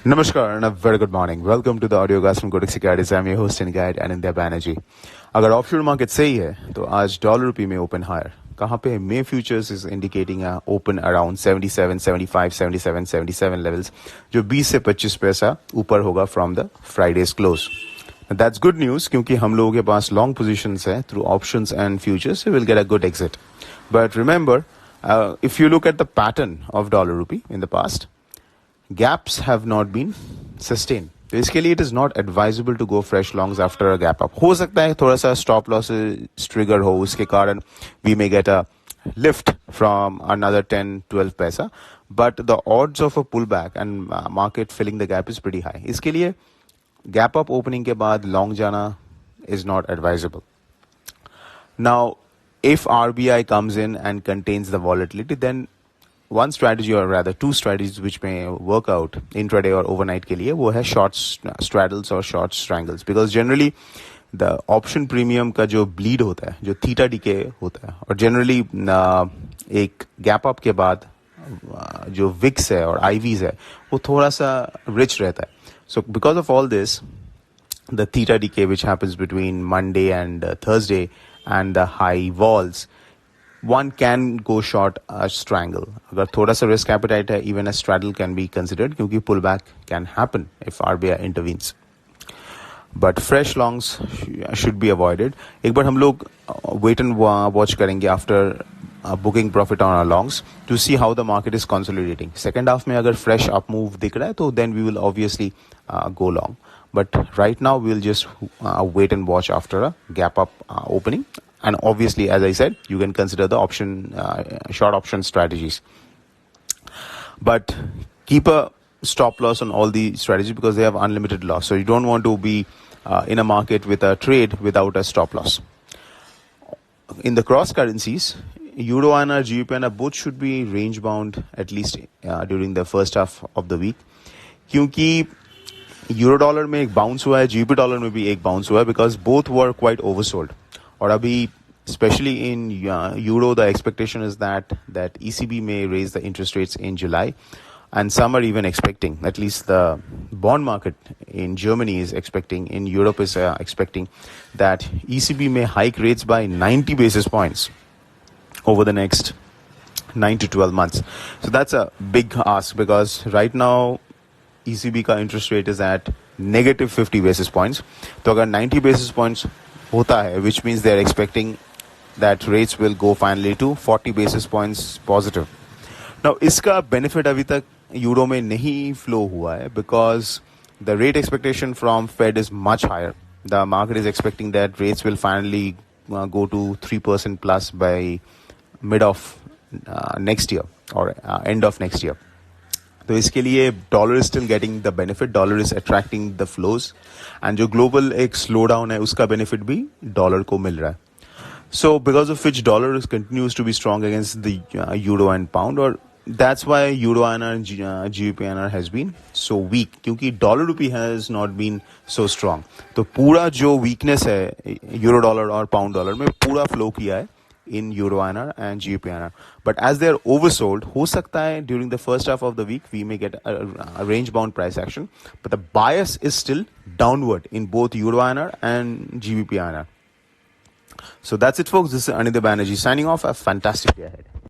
Namaskar and a very good morning. Welcome to the audio cast from Kotak Securities. I'm your host and guide Anindya Bannerjee. अगर offshore market सही है तो आज dollar रुपये में open higher. कहाँ पे may futures is indicating open around 77, 75, 77, 77 levels, जो 20 से 25 पैसा ऊपर होगा from the Friday's close. That's good news क्योंकि हम लोगों के पास लॉन्ग पोजीशंस है through options and futures. We will get a good exit. But remember, if you look at the pattern of dollar rupee in the past, gaps have not been sustained. तो इसके लिए it is not advisable to go fresh longs after a gap up. हो सकता है थोड़ा सा stop losses trigger हो, उसके कारण we may get a lift from another 10-12 पैसा, but the odds of a pullback and market filling the gap is pretty high. इसके लिए gap up opening के बाद long जाना is not advisable. Now, if RBI comes in and contains the volatility, then one strategy or rather two strategies which may work out intraday or overnight के लिए वो है short straddles और short strangles, because generally the option premium का जो bleed होता है, जो theta decay होता है, और generally एक gap up के बाद जो VIX है और IVs है वो थोड़ा सा rich रहता है. So because of all this, the theta decay which happens between Monday and Thursday and the high walls, one can go short a strangle. अगर थोड़ा सा risk appetite है, even a straddle can be considered क्योंकि pullback can happen if RBI intervenes. But fresh longs should be avoided. एक बार हम लोग wait and watch करेंगे after booking profit on our longs to see how the market is consolidating. Second half में अगर fresh up move दिख रहा है तो then we will obviously go long. But right now we will just wait and watch after a gap up opening. And obviously, as I said, you can consider the option, short option strategies. But keep a stop loss on all the strategies because they have unlimited loss. So you don't want to be in a market with a trade without a stop loss. In the cross currencies, Euro INR, GBP INR both should be range bound at least during the first half of the week. क्योंकि euro dollar में एक bounce हुआ है, GBP dollar में भी एक bounce हुआ है, because both were quite oversold. और अभी especially in euro, the expectation is that ECB may raise the interest rates in July, and some are even expecting, at least the bond market in Germany is expecting, in Europe is expecting that ECB may hike rates by 90 basis points over the next 9 to 12 months. So that's a big ask because right now ECB का interest rate is at negative 50 basis points. तो अगर 90 basis points होता है, which means they are expecting that rates will go finally to 40 basis points positive. Now, इसका benefit अभी तक euro में नहीं flow हुआ है because the rate expectation from Fed is much higher. The market is expecting that rates will finally go to 3% plus by mid of next year or end of next year. तो इसके लिए dollar is still getting the benefit, dollar is attracting the flows, and जो global एक slow down है उसका benefit भी dollar को मिल रहा है. So because of which dollar is continues to be strong against the euro and pound, और that's why euro INR and GBP INR has been so weak, क्योंकि dollar rupee has not been so strong. तो पूरा जो weakness है euro dollar और pound dollar में पूरा flow किया है in Euro INR and GBP INR. But as they are oversold, हो सकता है during the first half of the week we may get a range bound price action, but the bias is still downward in both Euro INR and GBP INR. So that's it, folks. This is Anindya Bannerjee signing off. A fantastic day ahead.